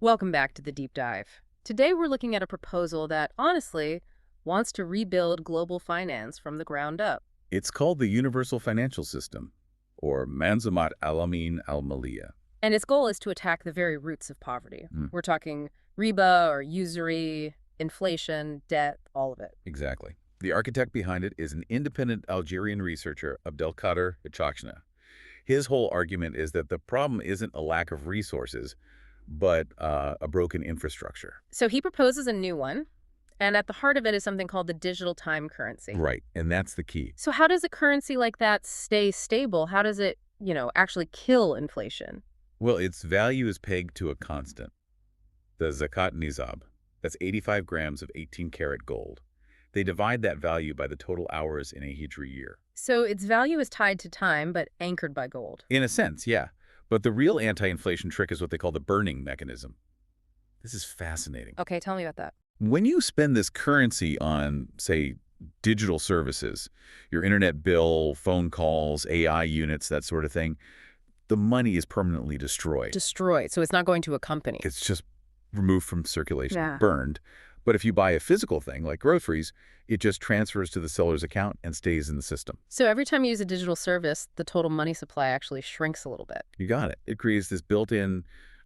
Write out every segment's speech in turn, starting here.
Welcome back to the deep dive. Today we're looking at a proposal that, honestly, wants to rebuild global finance from the ground up. It's called the Universal Financial System, or Manzumat al-Amin al-Maliyah. And its goal is to attack the very roots of poverty. Hmm. We're talking riba or usury, inflation, debt, all of it. Exactly. The architect behind it is an independent Algerian researcher, Abdelkader Hichakna. His whole argument is that the problem isn't a lack of resources, but a broken infrastructure. So he proposes a new one, and at the heart of it is something called the digital time currency. Right, and that's the key. So how does a currency like that stay stable? How does it, actually kill inflation? Well, its value is pegged to a constant, the zakat nizab. That's 85 grams of 18-karat gold. They divide that value by the total hours in a Hijri year. So its value is tied to time, but anchored by gold. In a sense, yeah. But the real anti-inflation trick is what they call the burning mechanism. This is fascinating. Okay, tell me about that. When you spend this currency on, say, digital services, your internet bill, phone calls, AI units, that sort of thing, the money is permanently destroyed. Destroyed, so it's not going to a company. It's just removed from circulation, Yeah. burned. But if you buy a physical thing, like groceries, it just transfers to the seller's account and stays in the system. So every time you use a digital service, the total money supply actually shrinks a little bit. You got it. It creates this built-in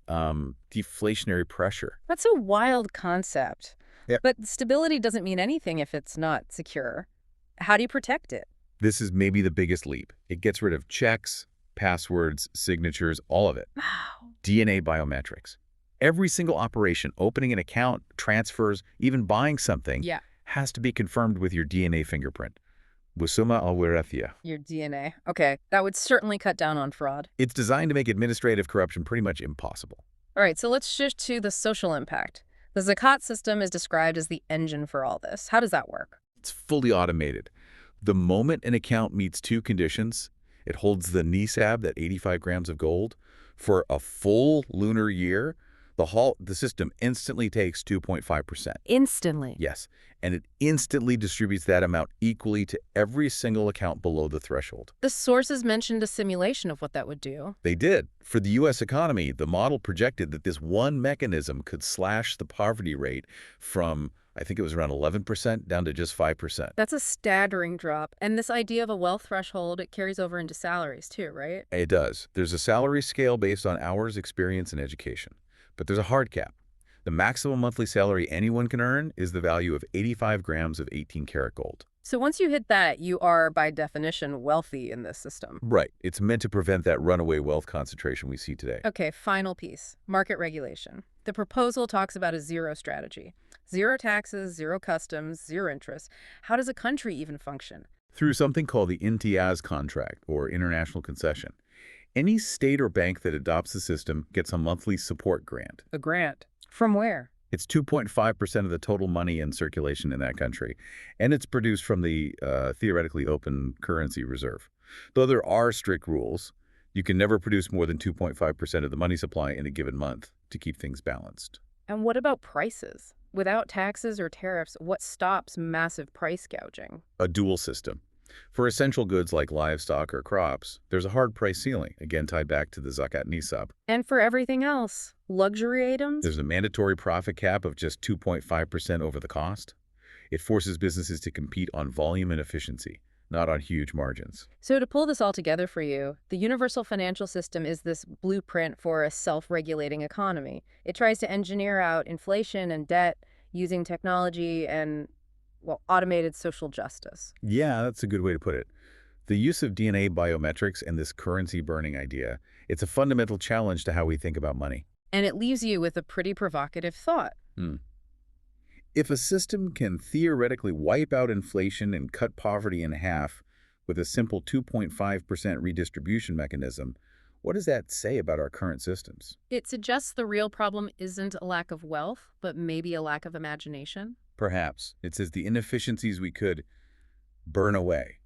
deflationary pressure. That's a wild concept. Yep. But stability doesn't mean anything if it's not secure. How do you protect it? This is maybe the biggest leap. It gets rid of checks, passwords, signatures, all of it. Wow. DNA biometrics. Every single operation, opening an account, transfers, even buying something, Yeah, has to be confirmed with your DNA fingerprint. Busuma al-Wirathia. your DNA. Okay, that would certainly cut down on fraud. It's designed to make administrative corruption pretty much impossible. All right, so let's shift to the social impact. The Zakat system is described as the engine for all this. How does that work? It's fully automated. The moment an account meets two conditions, it holds the nisab, that 85 grams of gold, for a full lunar year. The system instantly takes 2.5%. Instantly. Yes, and it instantly distributes that amount equally to every single account below the threshold. The sources mentioned a simulation of what that would do. They did. For the U.S. economy, the model projected that this one mechanism could slash the poverty rate from, I think it was around 11% down to just 5%. That's a staggering drop. And this idea of a wealth threshold, it carries over into salaries too, right? It does. There's a salary scale based on hours, experience, and education. But there's a hard cap. The maximum monthly salary anyone can earn is the value of 85 grams of 18-karat gold. So once you hit that, you are, by definition, wealthy in this system. Right. It's meant to prevent that runaway wealth concentration we see today. Okay, final piece, market regulation. The proposal talks about a zero strategy. Zero taxes, zero customs, zero interest. How does a country even function? Through something called the Imtiaz contract, or international concession. Any state or bank that adopts the system gets a monthly support grant. A grant. From where? It's 2.5% of the total money in circulation in that country, and it's produced from the theoretically open currency reserve. Though there are strict rules, you can never produce more than 2.5% of the money supply in a given month to keep things balanced. And what about prices? Without taxes or tariffs, what stops massive price gouging? A dual system. For essential goods like livestock or crops, there's a hard price ceiling, again tied back to the zakat nisab. And for everything else, luxury items? There's a mandatory profit cap of just 2.5% over the cost. It forces businesses to compete on volume and efficiency, not on huge margins. So to pull this all together for you, the universal financial system is this blueprint for a self-regulating economy. It tries to engineer out inflation and debt using technology and, well, automated social justice. Yeah, that's a good way to put it. The use of DNA biometrics and this currency burning idea, it's a fundamental challenge to how we think about money. And it leaves you with a pretty provocative thought. If a system can theoretically wipe out inflation and cut poverty in half with a simple 2.5% redistribution mechanism, what does that say about our current systems? It suggests the real problem isn't a lack of wealth, but maybe a lack of imagination. Perhaps. It says the inefficiencies we could burn away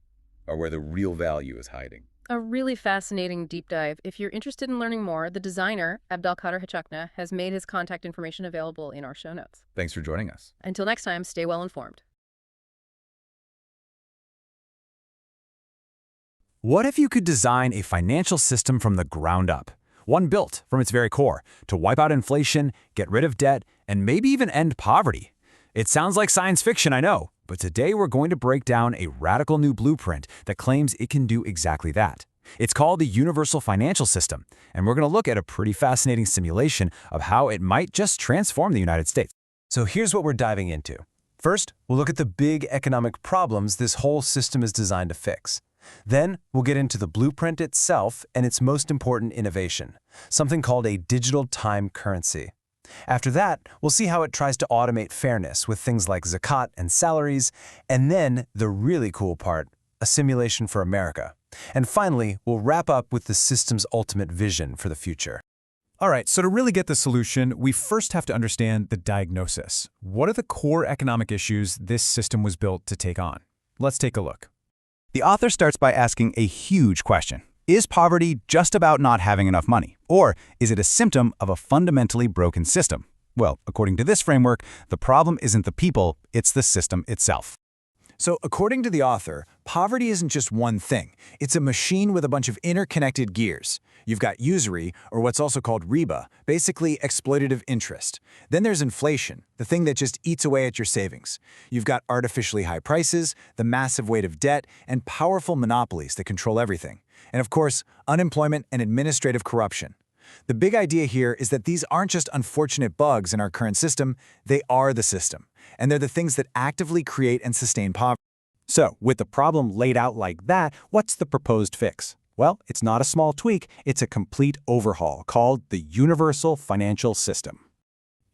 are where the real value is hiding. A really fascinating deep dive. If you're interested in learning more, the designer, Abdelkader Hichakna, has made his contact information available in our show notes. Thanks for joining us. Until next time, stay well informed. What if you could design a financial system from the ground up? One built from its very core to wipe out inflation, get rid of debt, and maybe even end poverty. It sounds like science fiction, I know, but today we're going to break down a radical new blueprint that claims it can do exactly that. It's called the Universal Financial System, and we're going to look at a pretty fascinating simulation of how it might just transform the United States. So here's what we're diving into. First, we'll look at the big economic problems this whole system is designed to fix. Then, we'll get into the blueprint itself and its most important innovation, something called a digital time currency. After that, we'll see how it tries to automate fairness with things like zakat and salaries, and then, the really cool part, a simulation for America. And finally, we'll wrap up with the system's ultimate vision for the future. All right, so to really get the solution, we first have to understand the diagnosis. What are the core economic issues this system was built to take on? Let's take a look. The author starts by asking a huge question. Is poverty just about not having enough money? Or is it a symptom of a fundamentally broken system? Well, according to this framework, the problem isn't the people, it's the system itself. So, according to the author, poverty isn't just one thing. It's a machine with a bunch of interconnected gears. You've got usury, or what's also called riba, basically exploitative interest. Then there's inflation, the thing that just eats away at your savings. You've got artificially high prices, the massive weight of debt, and powerful monopolies that control everything. And of course, unemployment and administrative corruption. The big idea here is that these aren't just unfortunate bugs in our current system, they are the system. And they're the things that actively create and sustain poverty. So, with the problem laid out like that, what's the proposed fix? Well, it's not a small tweak, it's a complete overhaul called the Universal Financial System.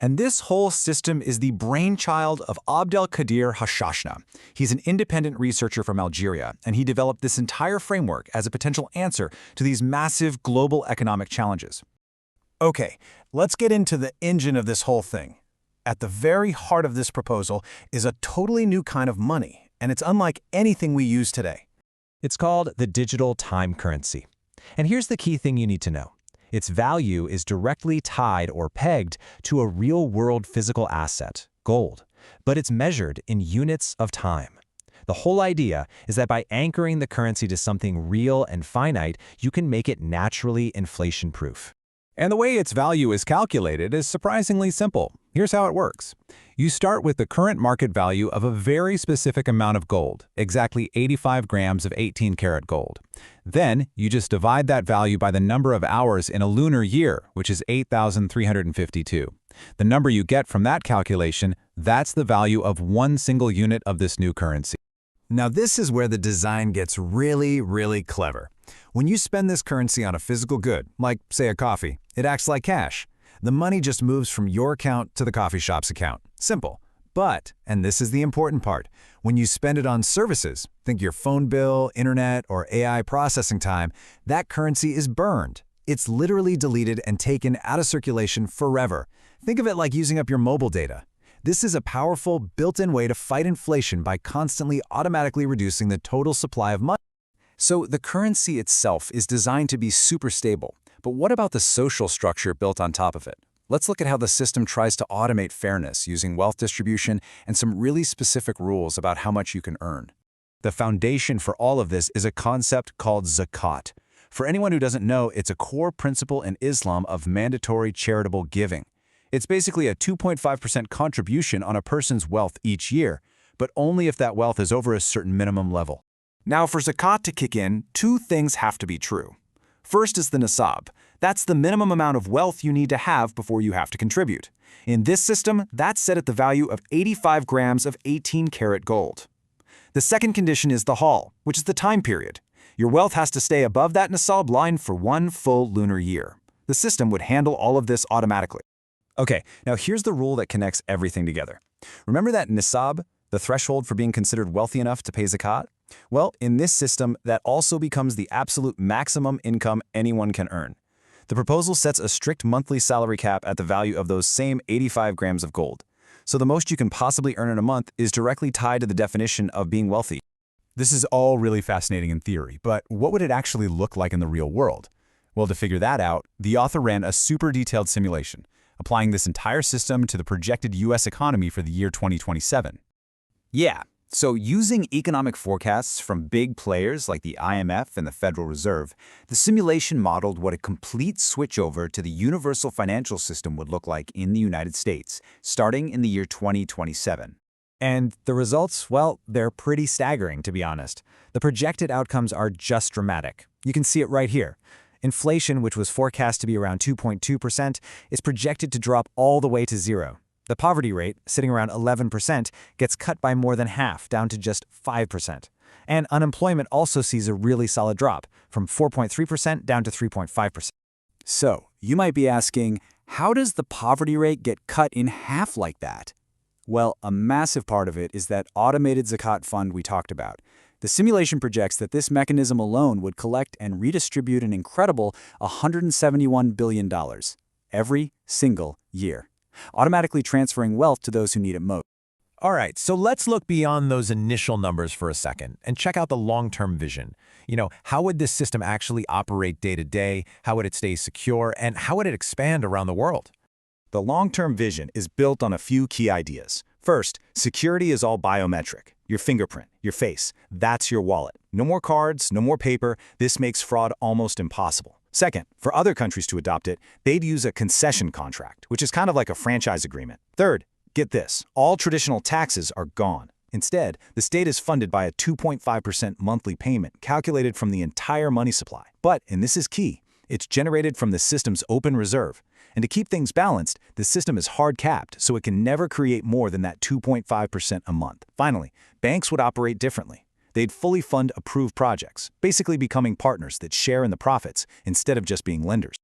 And this whole system is the brainchild of Abdelkader Hashashna. He's an independent researcher from Algeria, and he developed this entire framework as a potential answer to these massive global economic challenges. Okay, let's get into the engine of this whole thing. At the very heart of this proposal is a totally new kind of money, and it's unlike anything we use today. It's called the digital time currency. And here's the key thing you need to know. Its value is directly tied or pegged to a real-world physical asset, gold, but it's measured in units of time. The whole idea is that by anchoring the currency to something real and finite, you can make it naturally inflation-proof. And the way its value is calculated is surprisingly simple. Here's how it works. You start with the current market value of a very specific amount of gold, exactly 85 grams of 18-karat gold. Then, you just divide that value by the number of hours in a lunar year, which is 8,352. The number you get from that calculation, that's the value of one single unit of this new currency. Now this is where the design gets really, really clever. When you spend this currency on a physical good, like, say, a coffee, it acts like cash. The money just moves from your account to the coffee shop's account. Simple. But, and this is the important part, when you spend it on services, think your phone bill, internet, or AI processing time, that currency is burned. It's literally deleted and taken out of circulation forever. Think of it like using up your mobile data. This is a powerful, built-in way to fight inflation by constantly automatically reducing the total supply of money. So the currency itself is designed to be super stable. But what about the social structure built on top of it? Let's look at how the system tries to automate fairness using wealth distribution and some really specific rules about how much you can earn. The foundation for all of this is a concept called zakat. For anyone who doesn't know, it's a core principle in Islam of mandatory charitable giving. It's basically a 2.5% contribution on a person's wealth each year, but only if that wealth is over a certain minimum level. Now, for zakat to kick in, two things have to be true. First is the nisab. That's the minimum amount of wealth you need to have before you have to contribute. In this system, that's set at the value of 85 grams of 18-karat gold. The second condition is the haul, which is the time period. Your wealth has to stay above that nisab line for one full lunar year. The system would handle all of this automatically. Okay, now here's the rule that connects everything together. Remember that nisab, the threshold for being considered wealthy enough to pay zakat? Well, in this system, that also becomes the absolute maximum income anyone can earn. The proposal sets a strict monthly salary cap at the value of those same 85 grams of gold. So the most you can possibly earn in a month is directly tied to the definition of being wealthy. This is all really fascinating in theory, but what would it actually look like in the real world? Well, to figure that out, the author ran a super detailed simulation, applying this entire system to the projected US economy for the year 2027. Yeah, So using economic forecasts from big players like the IMF and the Federal Reserve, the simulation modeled what a complete switchover to the universal financial system would look like in the United States, starting in the year 2027. And the results, well, they're pretty staggering, to be honest. The projected outcomes are just dramatic. You can see it right here. Inflation, which was forecast to be around 2.2%, is projected to drop all the way to zero. The poverty rate, sitting around 11%, gets cut by more than half, down to just 5%. And unemployment also sees a really solid drop, from 4.3% down to 3.5%. So, you might be asking, how does the poverty rate get cut in half like that? Well, a massive part of it is that automated Zakat fund we talked about. The simulation projects that this mechanism alone would collect and redistribute an incredible $171 billion every single year, automatically transferring wealth to those who need it most. All right, so let's look beyond those initial numbers for a second and check out the long-term vision. How would this system actually operate day to day? How would it stay secure? And how would it expand around the world? The long-term vision is built on a few key ideas. First, security is all biometric. Your fingerprint, your face, that's your wallet. No more cards, no more paper. This makes fraud almost impossible. Second, for other countries to adopt it, they'd use a concession contract, which is kind of like a franchise agreement. Third, get this, all traditional taxes are gone. Instead, the state is funded by a 2.5% monthly payment calculated from the entire money supply. But, and this is key, it's generated from the system's open reserve. And to keep things balanced, the system is hard-capped, so it can never create more than that 2.5% a month. Finally, banks would operate differently. They'd fully fund approved projects, basically becoming partners that share in the profits instead of just being lenders.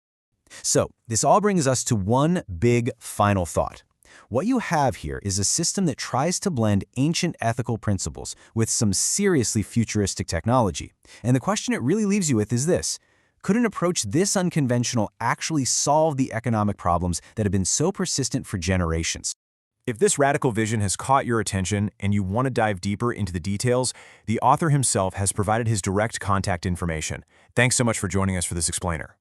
So, this all brings us to one big final thought. What you have here is a system that tries to blend ancient ethical principles with some seriously futuristic technology. And the question it really leaves you with is this: could an approach this unconventional actually solve the economic problems that have been so persistent for generations? If this radical vision has caught your attention and you want to dive deeper into the details, the author himself has provided his direct contact information. Thanks so much for joining us for this explainer.